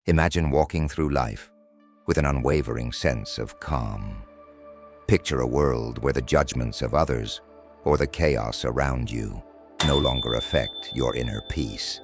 Imagine walking through life with an unwavering sense of calm. Picture a world where the judgments of others or the chaos around you no longer affect your inner peace.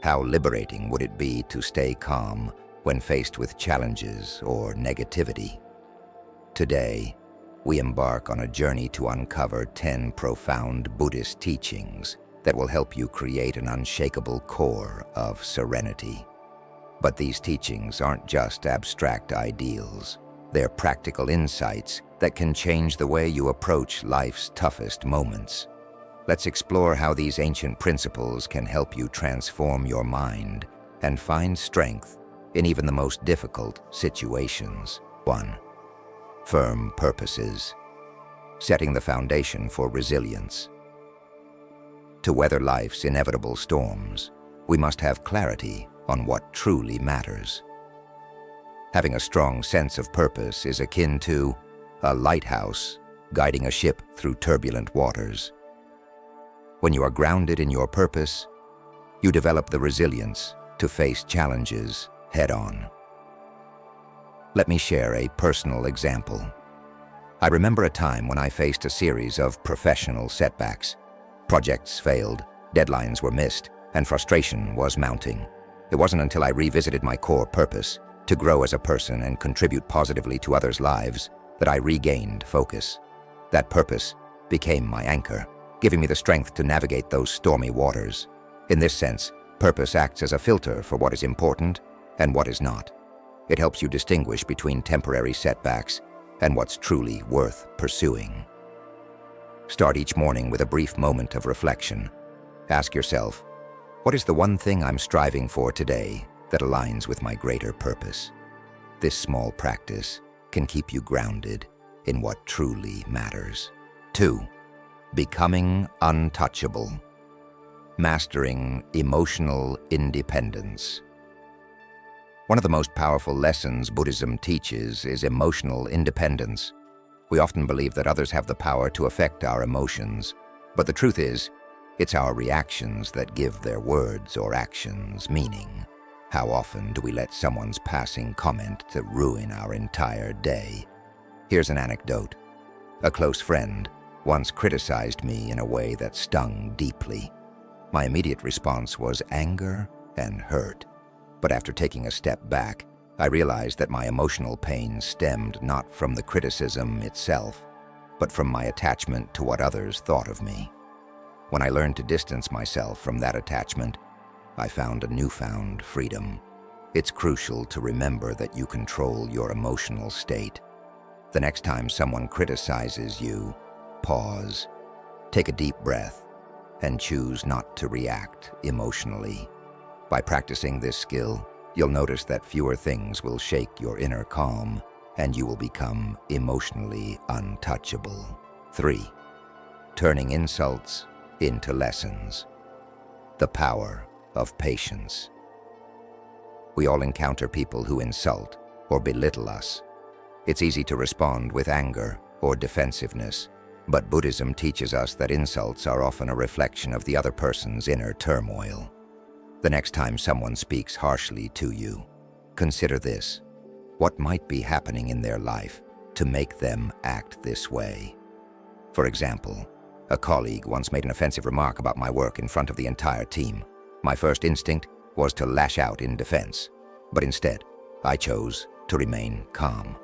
How liberating would it be to stay calm when faced with challenges or negativity? Today, we embark on a journey to uncover 10 profound Buddhist teachings that will help you create an unshakable core of serenity. But these teachings aren't just abstract ideals. They're practical insights that can change the way you approach life's toughest moments. Let's explore how these ancient principles can help you transform your mind and find strength in even the most difficult situations. 1. Firm purposes. Setting the foundation for resilience. To weather life's inevitable storms, we must have clarity on what truly matters. Having a strong sense of purpose is akin to a lighthouse guiding a ship through turbulent waters. When you are grounded in your purpose, you develop the resilience to face challenges head-on. Let me share a personal example. I remember a time when I faced a series of professional setbacks. Projects failed, deadlines were missed, and frustration was mounting. It wasn't until I revisited my core purpose, to grow as a person and contribute positively to others' lives, that I regained focus. That purpose became my anchor, giving me the strength to navigate those stormy waters. In this sense, purpose acts as a filter for what is important and what is not. It helps you distinguish between temporary setbacks and what's truly worth pursuing. Start each morning with a brief moment of reflection. Ask yourself, what is the one thing I'm striving for today that aligns with my greater purpose? This small practice can keep you grounded in what truly matters. 2. Becoming untouchable. Mastering emotional independence. One of the most powerful lessons Buddhism teaches is emotional independence. We often believe that others have the power to affect our emotions, but the truth is, it's our reactions that give their words or actions meaning. How often do we let someone's passing comment to ruin our entire day? Here's an anecdote. A close friend once criticized me in a way that stung deeply. My immediate response was anger and hurt. But after taking a step back, I realized that my emotional pain stemmed not from the criticism itself, but from my attachment to what others thought of me. When I learned to distance myself from that attachment, I found a newfound freedom. It's crucial to remember that you control your emotional state. The next time someone criticizes you, pause, take a deep breath, and choose not to react emotionally. By practicing this skill, you'll notice that fewer things will shake your inner calm, and you will become emotionally untouchable. 3. Turning insults into lessons. The power of patience. We all encounter people who insult or belittle us. It's easy to respond with anger or defensiveness, but Buddhism teaches us that insults are often a reflection of the other person's inner turmoil. The next time someone speaks harshly to you, consider this. What might be happening in their life to make them act this way? For example, a colleague once made an offensive remark about my work in front of the entire team. My first instinct was to lash out in defense, but instead, I chose to remain calm.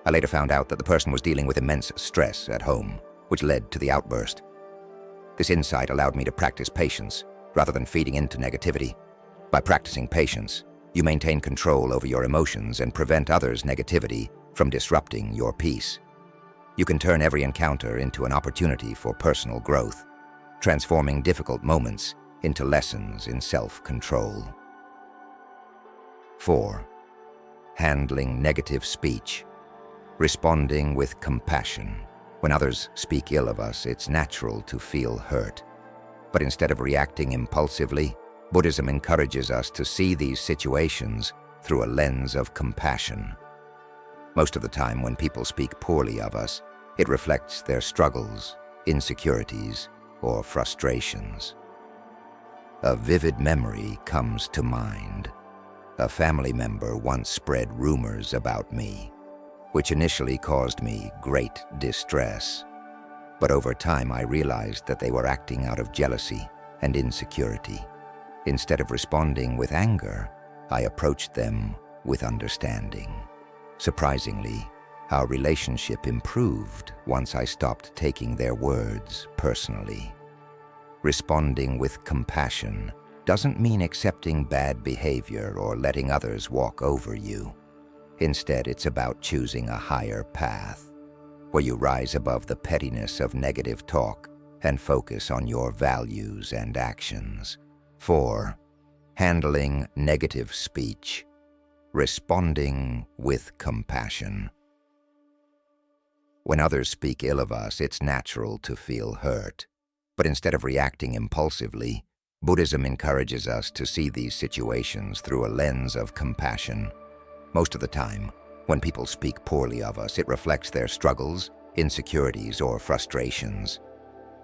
I later found out that the person was dealing with immense stress at home, which led to the outburst. This insight allowed me to practice patience rather than feeding into negativity. By practicing patience, you maintain control over your emotions and prevent others' negativity from disrupting your peace. You can turn every encounter into an opportunity for personal growth, transforming difficult moments into lessons in self-control. 4. Handling negative speech. Responding with compassion. When others speak ill of us, it's natural to feel hurt. But instead of reacting impulsively, Buddhism encourages us to see these situations through a lens of compassion. Most of the time when people speak poorly of us, it reflects their struggles, insecurities, or frustrations. A vivid memory comes to mind. A family member once spread rumors about me, which initially caused me great distress. But over time I realized that they were acting out of jealousy and insecurity. Instead of responding with anger, I approached them with understanding. Surprisingly, our relationship improved once I stopped taking their words personally. Responding with compassion doesn't mean accepting bad behavior or letting others walk over you. Instead, it's about choosing a higher path, where you rise above the pettiness of negative talk and focus on your values and actions. 4. Handling negative speech. Responding with compassion. When others speak ill of us, it's natural to feel hurt. But instead of reacting impulsively, Buddhism encourages us to see these situations through a lens of compassion. Most of the time, when people speak poorly of us, it reflects their struggles, insecurities, or frustrations.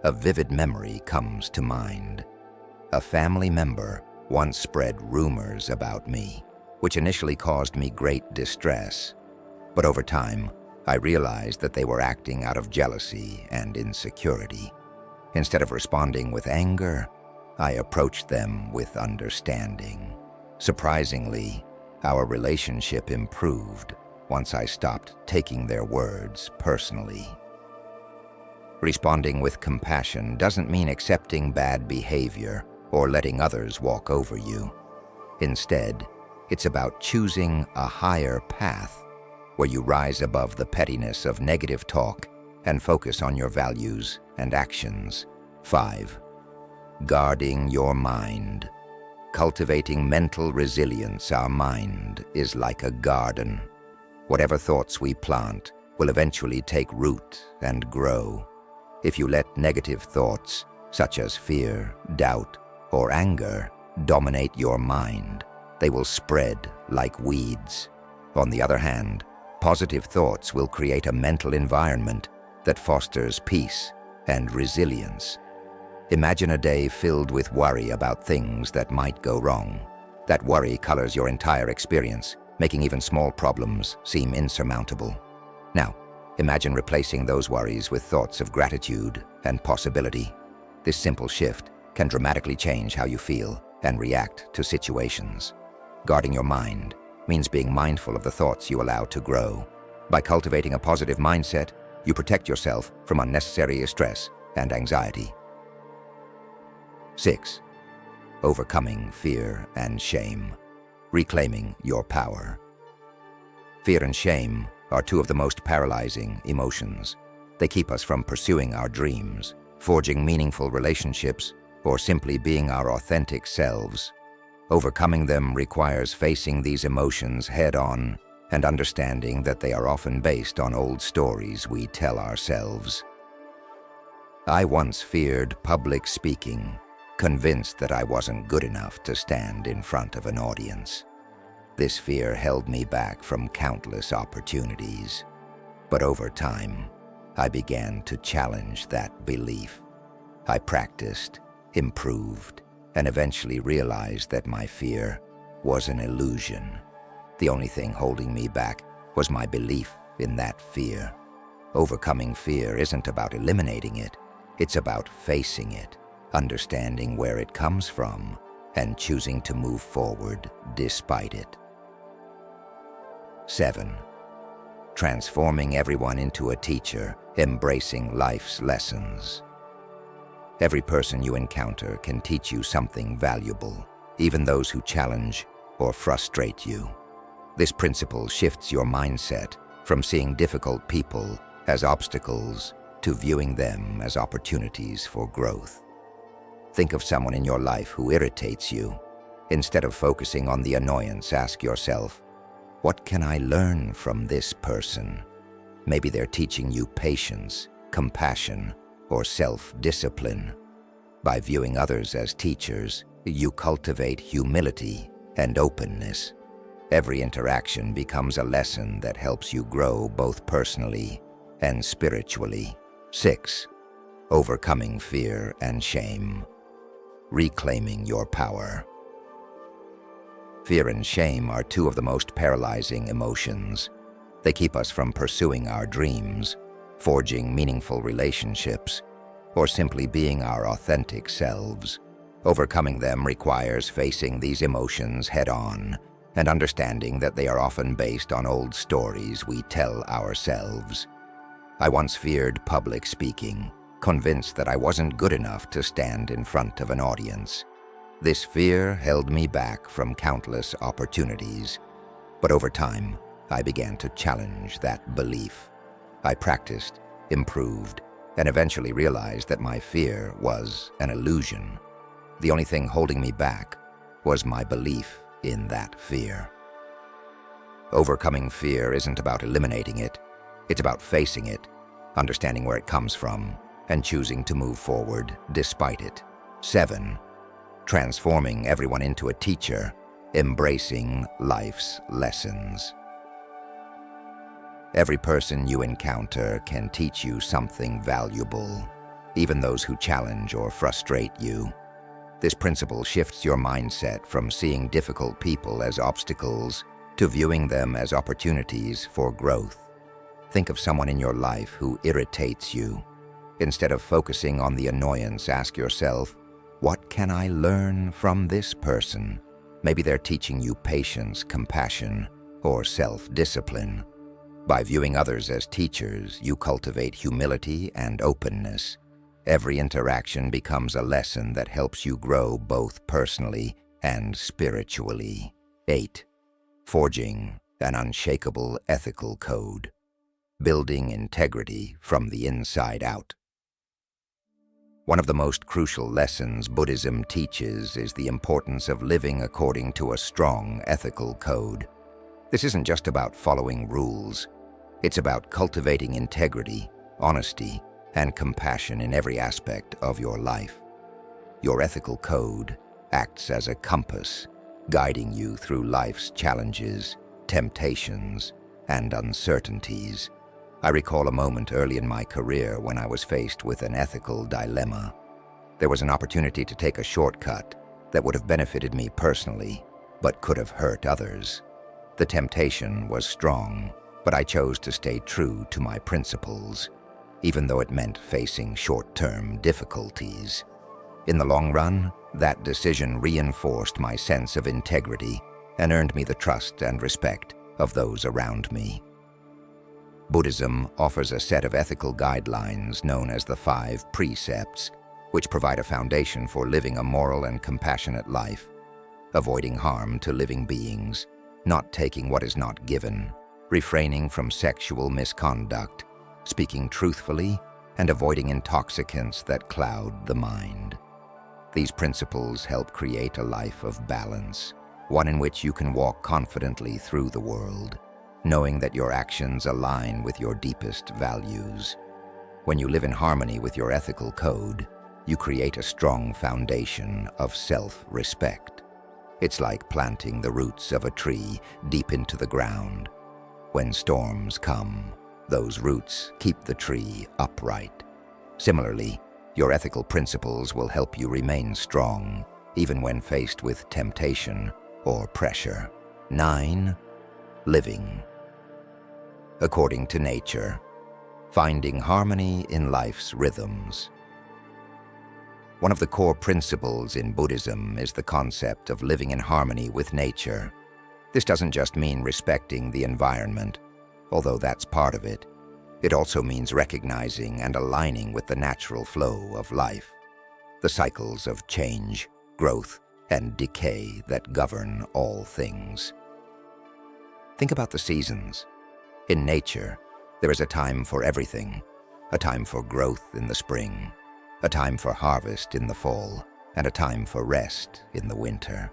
A vivid memory comes to mind. A family member once spread rumors about me, which initially caused me great distress. But over time, I realized that they were acting out of jealousy and insecurity. Instead of responding with anger, I approached them with understanding. Surprisingly, our relationship improved once I stopped taking their words personally. Responding with compassion doesn't mean accepting bad behavior or letting others walk over you. Instead, it's about choosing a higher path, where you rise above the pettiness of negative talk and focus on your values and actions. 5. Guarding your mind. Cultivating mental resilience. Our mind is like a garden. Whatever thoughts we plant will eventually take root and grow. If you let negative thoughts, such as fear, doubt, or anger, dominate your mind, they will spread like weeds. On the other hand, positive thoughts will create a mental environment that fosters peace and resilience. Imagine a day filled with worry about things that might go wrong. That worry colors your entire experience, making even small problems seem insurmountable. Now, imagine replacing those worries with thoughts of gratitude and possibility. This simple shift can dramatically change how you feel and react to situations. Guarding your mind means being mindful of the thoughts you allow to grow. By cultivating a positive mindset, you protect yourself from unnecessary stress and anxiety. 6. Overcoming fear and shame. Reclaiming your power. Fear and shame are two of the most paralyzing emotions. They keep us from pursuing our dreams, forging meaningful relationships, or simply being our authentic selves. Overcoming them requires facing these emotions head-on and understanding that they are often based on old stories we tell ourselves. I once feared public speaking, convinced that I wasn't good enough to stand in front of an audience. This fear held me back from countless opportunities. But over time, I began to challenge that belief. I practiced, improved, and eventually realized that my fear was an illusion. The only thing holding me back was my belief in that fear. Overcoming fear isn't about eliminating it, it's about facing it, understanding where it comes from, and choosing to move forward despite it. 7. Transforming everyone into a teacher, embracing life's lessons. Every person you encounter can teach you something valuable, even those who challenge or frustrate you. This principle shifts your mindset from seeing difficult people as obstacles to viewing them as opportunities for growth. Think of someone in your life who irritates you. Instead of focusing on the annoyance, ask yourself, what can I learn from this person? Maybe they're teaching you patience, compassion, or self-discipline. By viewing others as teachers, you cultivate humility and openness. Every interaction becomes a lesson that helps you grow both personally and spiritually. 6. Overcoming fear and shame. Reclaiming your power. Fear and shame are two of the most paralyzing emotions. They keep us from pursuing our dreams, forging meaningful relationships, or simply being our authentic selves. Overcoming them requires facing these emotions head-on and understanding that they are often based on old stories we tell ourselves. I once feared public speaking, convinced that I wasn't good enough to stand in front of an audience. This fear held me back from countless opportunities, but over time, I began to challenge that belief. I practiced, improved, and eventually realized that my fear was an illusion. The only thing holding me back was my belief in that fear. Overcoming fear isn't about eliminating it. It's about facing it, understanding where it comes from, and choosing to move forward despite it. 7. Transforming everyone into a teacher, embracing life's lessons. Every person you encounter can teach you something valuable, even those who challenge or frustrate you. This principle shifts your mindset from seeing difficult people as obstacles to viewing them as opportunities for growth. Think of someone in your life who irritates you. Instead of focusing on the annoyance, ask yourself, what can I learn from this person? Maybe they're teaching you patience, compassion, or self-discipline. By viewing others as teachers, you cultivate humility and openness. Every interaction becomes a lesson that helps you grow both personally and spiritually. 8. Forging an unshakable ethical code. Building integrity from the inside out. One of the most crucial lessons Buddhism teaches is the importance of living according to a strong ethical code. This isn't just about following rules. It's about cultivating integrity, honesty, and compassion in every aspect of your life. Your ethical code acts as a compass, guiding you through life's challenges, temptations, and uncertainties. I recall a moment early in my career when I was faced with an ethical dilemma. There was an opportunity to take a shortcut that would have benefited me personally, but could have hurt others. The temptation was strong, but I chose to stay true to my principles, even though it meant facing short-term difficulties. In the long run, that decision reinforced my sense of integrity and earned me the trust and respect of those around me. Buddhism offers a set of ethical guidelines known as the 5 precepts, which provide a foundation for living a moral and compassionate life, avoiding harm to living beings, not taking what is not given, refraining from sexual misconduct, speaking truthfully, and avoiding intoxicants that cloud the mind. These principles help create a life of balance, one in which you can walk confidently through the world, knowing that your actions align with your deepest values. When you live in harmony with your ethical code, you create a strong foundation of self-respect. It's like planting the roots of a tree deep into the ground. When storms come, those roots keep the tree upright. Similarly, your ethical principles will help you remain strong, even when faced with temptation or pressure. 9. Living according to nature, finding harmony in life's rhythms. One of the core principles in Buddhism is the concept of living in harmony with nature. This doesn't just mean respecting the environment, although that's part of it. It also means recognizing and aligning with the natural flow of life, the cycles of change, growth, and decay that govern all things. Think about the seasons. In nature, there is a time for everything, a time for growth in the spring, a time for harvest in the fall, and a time for rest in the winter.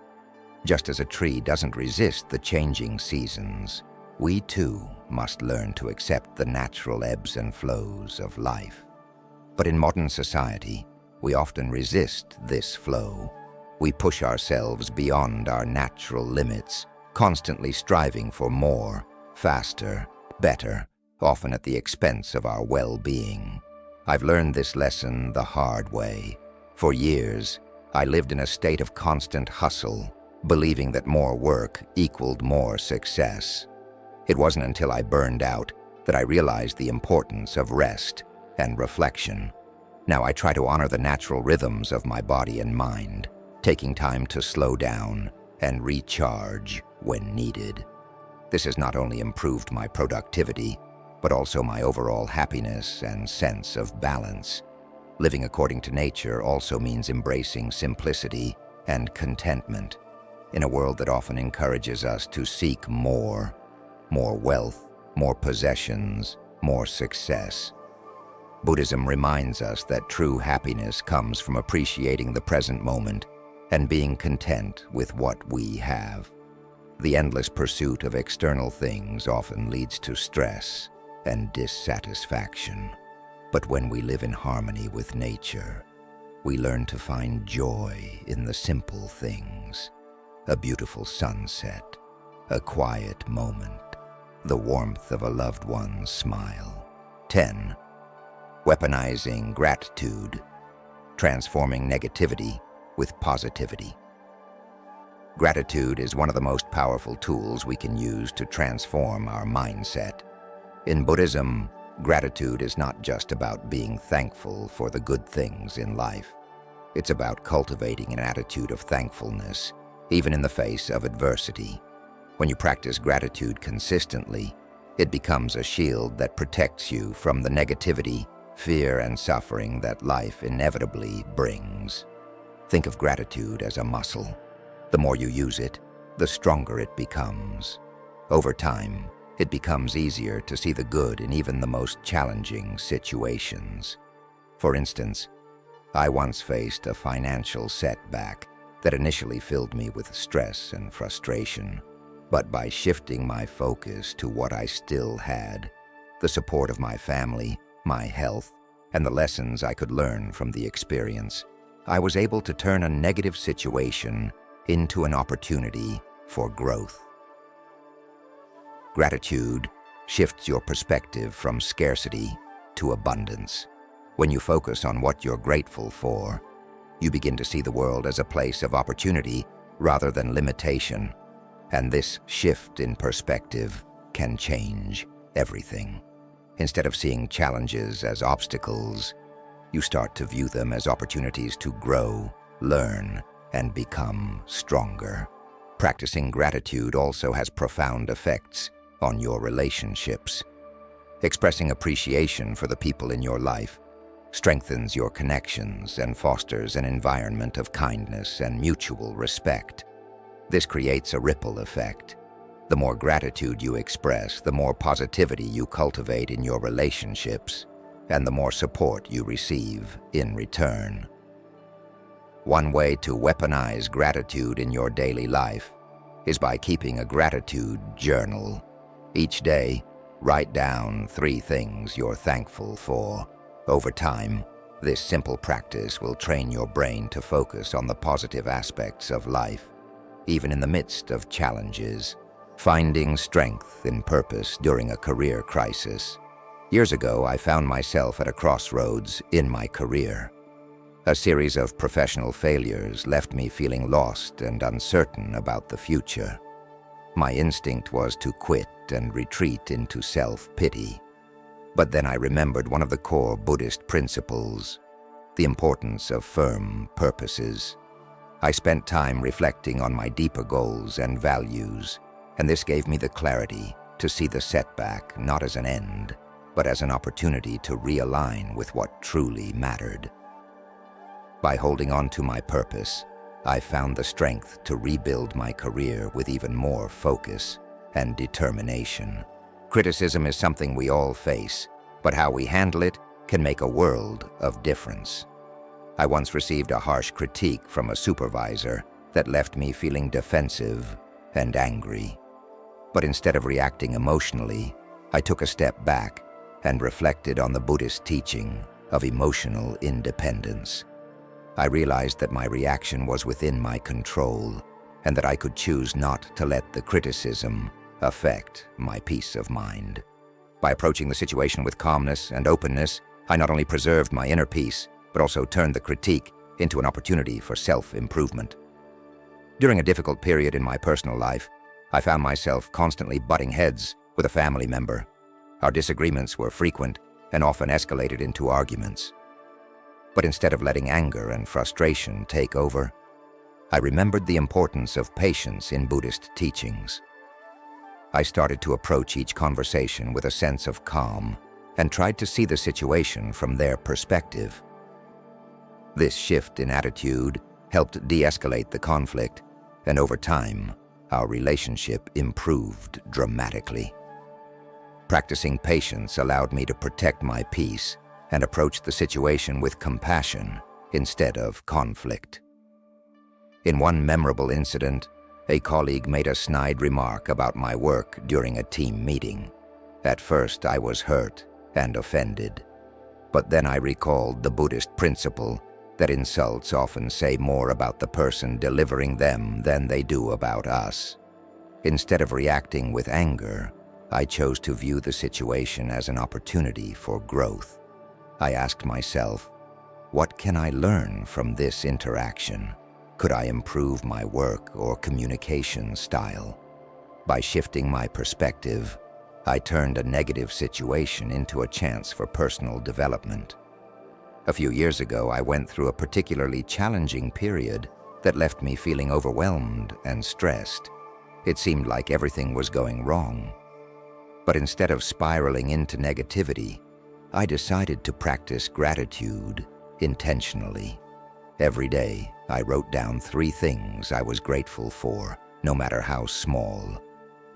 Just as a tree doesn't resist the changing seasons, we too must learn to accept the natural ebbs and flows of life. But in modern society, we often resist this flow. We push ourselves beyond our natural limits, constantly striving for more, faster, better, often at the expense of our well-being. I've learned this lesson the hard way. For years, I lived in a state of constant hustle, believing that more work equaled more success. It wasn't until I burned out that I realized the importance of rest and reflection. Now I try to honor the natural rhythms of my body and mind, taking time to slow down and recharge when needed. This has not only improved my productivity, but also my overall happiness and sense of balance. Living according to nature also means embracing simplicity and contentment in a world that often encourages us to seek more wealth, more possessions, more success. Buddhism reminds us that true happiness comes from appreciating the present moment and being content with what we have. The endless pursuit of external things often leads to stress and dissatisfaction. But when we live in harmony with nature, we learn to find joy in the simple things. A beautiful sunset, a quiet moment, the warmth of a loved one's smile. 10. Weaponizing gratitude, transforming negativity with positivity. Gratitude is one of the most powerful tools we can use to transform our mindset. In Buddhism, gratitude is not just about being thankful for the good things in life. It's about cultivating an attitude of thankfulness, even in the face of adversity. When you practice gratitude consistently, it becomes a shield that protects you from the negativity, fear, and suffering that life inevitably brings. Think of gratitude as a muscle. The more you use it, the stronger it becomes. Over time, it becomes easier to see the good in even the most challenging situations. For instance, I once faced a financial setback that initially filled me with stress and frustration. But by shifting my focus to what I still had, the support of my family, my health, and the lessons I could learn from the experience, I was able to turn a negative situation into an opportunity for growth. Gratitude shifts your perspective from scarcity to abundance. When you focus on what you're grateful for, you begin to see the world as a place of opportunity rather than limitation. And this shift in perspective can change everything. Instead of seeing challenges as obstacles, you start to view them as opportunities to grow, learn, and become stronger. Practicing gratitude also has profound effects on your relationships. Expressing appreciation for the people in your life strengthens your connections and fosters an environment of kindness and mutual respect. This creates a ripple effect. The more gratitude you express, the more positivity you cultivate in your relationships, and the more support you receive in return. One way to weaponize gratitude in your daily life is by keeping a gratitude journal. Each day, write down 3 things you're thankful for. Over time, this simple practice will train your brain to focus on the positive aspects of life, even in the midst of challenges. Finding strength in purpose during a career crisis. Years ago, I found myself at a crossroads in my career. A series of professional failures left me feeling lost and uncertain about the future. My instinct was to quit and retreat into self-pity. But then I remembered one of the core Buddhist principles, the importance of firm purposes. I spent time reflecting on my deeper goals and values, and this gave me the clarity to see the setback not as an end, but as an opportunity to realign with what truly mattered. By holding on to my purpose, I found the strength to rebuild my career with even more focus and determination. Criticism is something we all face, but how we handle it can make a world of difference. I once received a harsh critique from a supervisor that left me feeling defensive and angry. But instead of reacting emotionally, I took a step back and reflected on the Buddhist teaching of emotional independence. I realized that my reaction was within my control and that I could choose not to let the criticism affect my peace of mind. By approaching the situation with calmness and openness, I not only preserved my inner peace, but also turned the critique into an opportunity for self-improvement. During a difficult period in my personal life, I found myself constantly butting heads with a family member. Our disagreements were frequent and often escalated into arguments. But instead of letting anger and frustration take over, I remembered the importance of patience in Buddhist teachings. I started to approach each conversation with a sense of calm and tried to see the situation from their perspective. This shift in attitude helped de-escalate the conflict, and over time, our relationship improved dramatically. Practicing patience allowed me to protect my peace and approach the situation with compassion instead of conflict. In one memorable incident, a colleague made a snide remark about my work during a team meeting. At first, I was hurt and offended, but then I recalled the Buddhist principle that insults often say more about the person delivering them than they do about us. Instead of reacting with anger, I chose to view the situation as an opportunity for growth. I asked myself, what can I learn from this interaction? Could I improve my work or communication style? By shifting my perspective, I turned a negative situation into a chance for personal development. A few years ago, I went through a particularly challenging period that left me feeling overwhelmed and stressed. It seemed like everything was going wrong. But instead of spiraling into negativity, I decided to practice gratitude intentionally. Every day, I wrote down 3 things I was grateful for, no matter how small.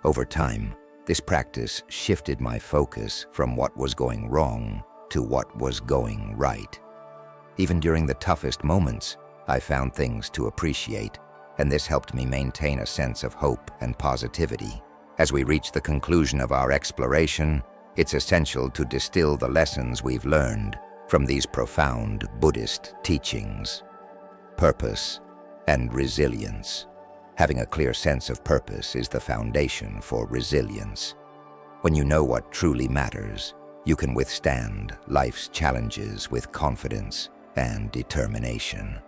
Over time, this practice shifted my focus from what was going wrong to what was going right. Even during the toughest moments, I found things to appreciate, and this helped me maintain a sense of hope and positivity. As we reach the conclusion of our exploration, it's essential to distill the lessons we've learned from these profound Buddhist teachings. Purpose and resilience. Having a clear sense of purpose is the foundation for resilience. When you know what truly matters, you can withstand life's challenges with confidence and determination.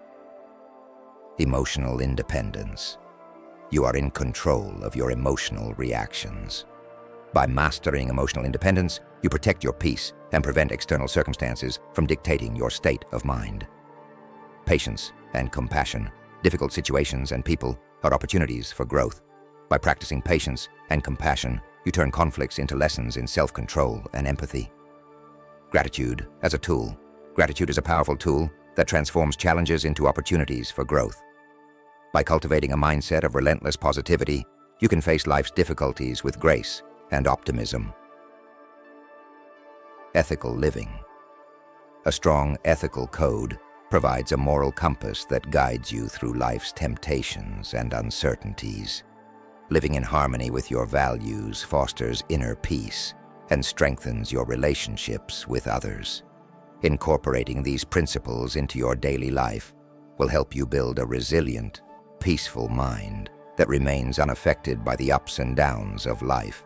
Emotional independence. You are in control of your emotional reactions. By mastering emotional independence, you protect your peace and prevent external circumstances from dictating your state of mind. Patience and compassion. Difficult situations and people are opportunities for growth. By practicing patience and compassion, you turn conflicts into lessons in self-control and empathy. Gratitude as a tool. Gratitude is a powerful tool that transforms challenges into opportunities for growth. By cultivating a mindset of relentless positivity, you can face life's difficulties with grace and optimism. Ethical living. A strong ethical code provides a moral compass that guides you through life's temptations and uncertainties. Living in harmony with your values fosters inner peace and strengthens your relationships with others. Incorporating these principles into your daily life will help you build a resilient, peaceful mind that remains unaffected by the ups and downs of life.